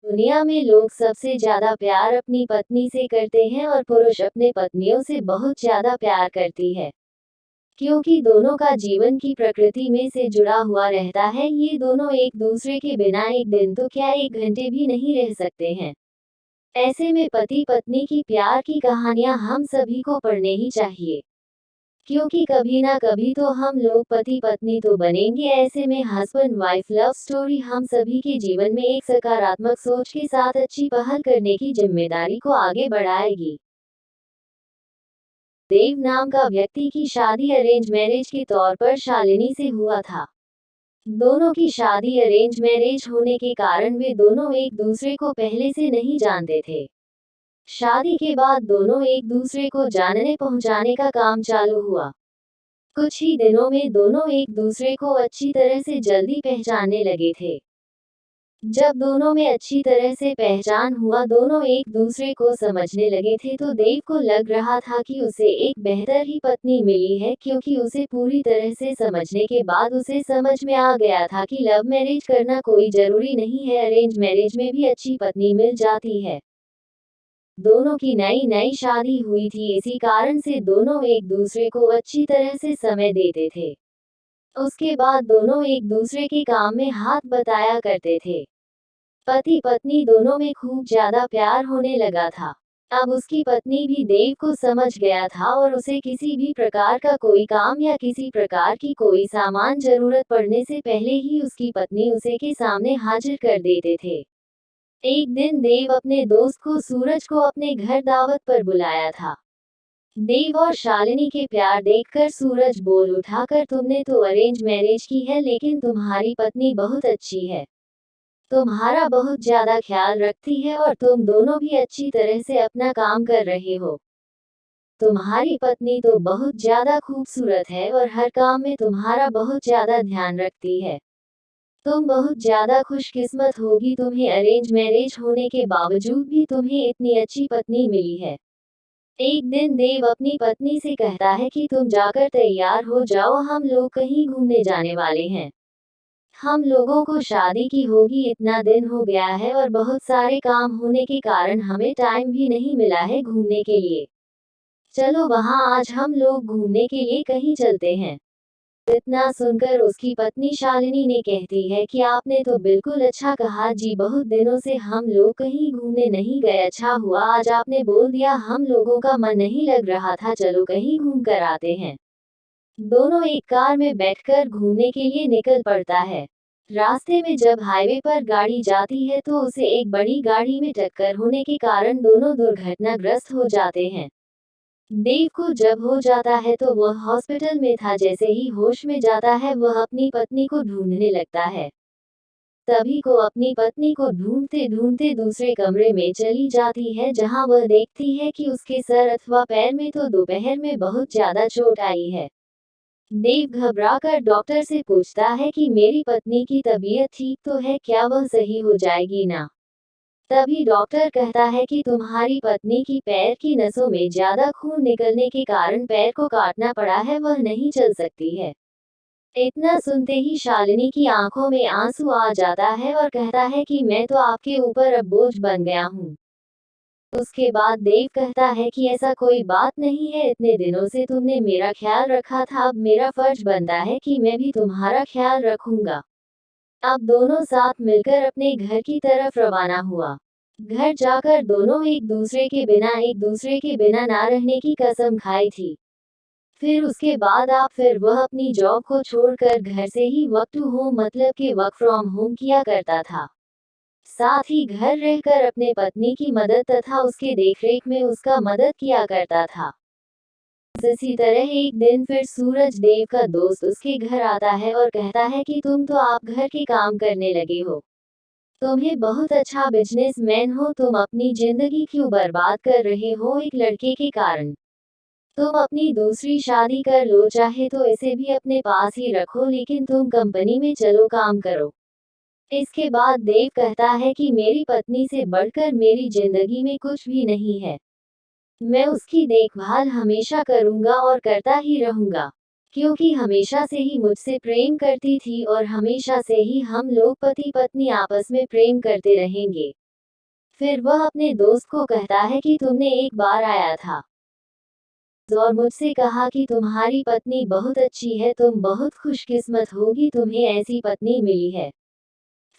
दुनिया में लोग सबसे ज्यादा प्यार अपनी पत्नी से करते हैं और पुरुष अपने पत्नियों से बहुत ज्यादा प्यार करती है। क्योंकि दोनों का जीवन की प्रकृति में से जुड़ा हुआ रहता है, ये दोनों एक दूसरे के बिना एक दिन तो क्या एक घंटे भी नहीं रह सकते हैं। ऐसे में पति पत्नी की प्यार की कहानियां हम सभी को पढ़ने ही चाहिए। क्योंकि कभी ना कभी तो हम लोग पति पत्नी तो बनेंगे। ऐसे में हस्बैंड वाइफ लव स्टोरी हम सभी के जीवन में एक सकारात्मक सोच के साथ अच्छी पहल करने की जिम्मेदारी को आगे बढ़ाएगी। देव नाम का व्यक्ति की शादी अरेंज मैरिज के तौर पर शालिनी से हुआ था। दोनों की शादी अरेंज मैरिज होने के कारण वे दोनों एक दूसरे को पहले से नहीं जानते थे। शादी के बाद दोनों एक दूसरे को जानने पहुंचाने का काम चालू हुआ। कुछ ही दिनों में दोनों एक दूसरे को अच्छी तरह से जल्दी पहचानने लगे थे। जब दोनों में अच्छी तरह से पहचान हुआ, दोनों एक दूसरे को समझने लगे थे, तो देव को लग रहा था कि उसे एक बेहतर ही पत्नी मिली है, क्योंकि उसे पूरी तरह से समझने के बाद उसे समझ में आ गया था कि लव मैरिज करना कोई जरूरी नहीं है, अरेंज मैरिज में भी अच्छी पत्नी मिल जाती है। दोनों की नई नई शादी हुई थी, इसी कारण से दोनों एक दूसरे को अच्छी तरह से समय देते थे। उसके बाद दोनों एक दूसरे के काम में हाथ बटाया करते थे। पति पत्नी दोनों में खूब ज्यादा प्यार होने लगा था। अब उसकी पत्नी भी देव को समझ गया था और उसे किसी भी प्रकार का कोई काम या किसी प्रकार की कोई सामान जरूरत पड़ने से पहले ही उसकी पत्नी उसे के सामने हाजिर कर देते थे। एक दिन देव अपने दोस्त को सूरज को अपने घर दावत पर बुलाया था। देव और शालिनी के प्यार देखकर सूरज बोल उठा, कर तुमने तो अरेंज मैरिज की है, लेकिन तुम्हारी पत्नी बहुत अच्छी है, तुम्हारा बहुत ज्यादा ख्याल रखती है और तुम दोनों भी अच्छी तरह से अपना काम कर रहे हो। तुम्हारी पत्नी तो बहुत ज्यादा खूबसूरत है और हर काम में तुम्हारा बहुत ज्यादा ध्यान रखती है। तुम बहुत ज्यादा खुशकिस्मत होगी, तुम्हें अरेंज मैरिज होने के बावजूद भी तुम्हें इतनी अच्छी पत्नी मिली है। एक दिन देव अपनी पत्नी से कहता है कि तुम जाकर तैयार हो जाओ, हम लोग कहीं घूमने जाने वाले हैं। हम लोगों को शादी की होगी इतना दिन हो गया है और बहुत सारे काम होने के कारण हमें टाइम भी नहीं मिला है घूमने के लिए। चलो वहाँ आज हम लोग घूमने के लिए कहीं चलते हैं। इतना सुनकर उसकी पत्नी शालिनी ने कहती है कि आपने तो बिल्कुल अच्छा कहा जी, बहुत दिनों से हम लोग कहीं घूमने नहीं गए, अच्छा हुआ आज आपने बोल दिया, हम लोगों का मन नहीं लग रहा था, चलो कहीं घूम कर आते हैं। दोनों एक कार में बैठकर घूमने के लिए निकल पड़ता है। रास्ते में जब हाईवे पर गाड़ी जाती है तो उसे एक बड़ी गाड़ी में टक्कर होने के कारण दोनों दुर्घटनाग्रस्त हो जाते हैं। देव को जब हो जाता है तो वह हॉस्पिटल में था, जैसे ही होश में जाता है वह अपनी पत्नी को ढूंढने लगता है। तभी को अपनी पत्नी को ढूंढते ढूंढते दूसरे कमरे में चली जाती है, जहां वह देखती है कि उसके सर अथवा पैर में तो दोपहर में बहुत ज्यादा चोट आई है। देव घबराकर डॉक्टर से पूछता है कि मेरी पत्नी की तबीयत ठीक तो है, क्या वह सही हो जाएगी ना? तभी डॉक्टर कहता है कि तुम्हारी पत्नी की पैर की नसों में ज्यादा खून निकलने के कारण पैर को काटना पड़ा है, वह नहीं चल सकती है। इतना सुनते ही शालिनी की आंखों में आंसू आ जाता है और कहता है कि मैं तो आपके ऊपर अब बोझ बन गया हूँ। उसके बाद देव कहता है कि ऐसा कोई बात नहीं है, इतने दिनों से तुमने मेरा ख्याल रखा था, अब मेरा फर्ज बनता है कि मैं भी तुम्हारा ख्याल रखूंगा। अब दोनों साथ मिलकर अपने घर की तरफ रवाना हुआ। घर जाकर दोनों एक दूसरे के बिना ना रहने की कसम खाई थी। फिर उसके बाद फिर वह अपनी जॉब को छोड़कर घर से ही वर्क टू होम मतलब के वर्क फ्रॉम होम किया करता था। साथ ही घर रहकर अपने पत्नी की मदद तथा उसके देखरेख में उसका मदद किया करता था। इसी तरह एक दिन फिर सूरज देव का दोस्त उसके घर आता है और कहता है कि तुम तो आप घर के काम करने लगे हो, तुम्हें बहुत अच्छा बिजनेसमैन हो, तुम अपनी जिंदगी क्यों बर्बाद कर रहे हो एक लड़के के कारण? तुम अपनी दूसरी शादी कर लो, चाहे तो इसे भी अपने पास ही रखो, लेकिन तुम कंपनी में चलो काम करो। इसके बाद देव कहता है कि मेरी पत्नी से बढ़कर मेरी जिंदगी में कुछ भी नहीं है। मैं उसकी देखभाल हमेशा करूंगा और करता ही रहूंगा, क्योंकि हमेशा से ही मुझसे प्रेम करती थी और हमेशा से ही हम लोग पति पत्नी आपस में प्रेम करते रहेंगे। फिर वह अपने दोस्त को कहता है कि तुमने एक बार आया था और मुझसे कहा कि तुम्हारी पत्नी बहुत अच्छी है, तुम बहुत खुशकिस्मत होगी, तुम्हें ऐसी पत्नी मिली है।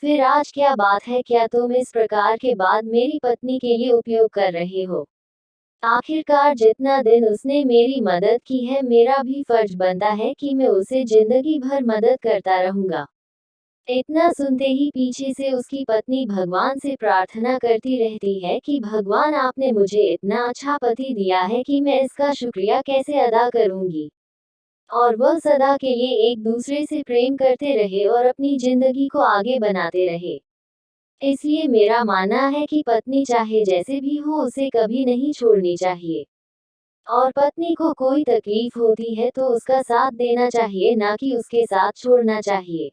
फिर आज क्या बात है, क्या तुम इस प्रकार के बाद मेरी पत्नी के लिए उपयोग कर रहे हो? आखिरकार जितना दिन उसने मेरी मदद की है, मेरा भी फर्ज बनता है कि मैं उसे जिंदगी भर मदद करता रहूंगा। इतना सुनते ही पीछे से उसकी पत्नी भगवान से प्रार्थना करती रहती है कि भगवान, आपने मुझे इतना अच्छा पति दिया है कि मैं इसका शुक्रिया कैसे अदा करूंगी। और वह सदा के लिए एक दूसरे से प्रेम करते रहे और अपनी जिंदगी को आगे बनाते रहे। इसलिए मेरा मानना है कि पत्नी चाहे जैसे भी हो, उसे कभी नहीं छोड़नी चाहिए। और पत्नी को कोई तकलीफ होती है तो उसका साथ देना चाहिए, ना कि उसके साथ छोड़ना चाहिए।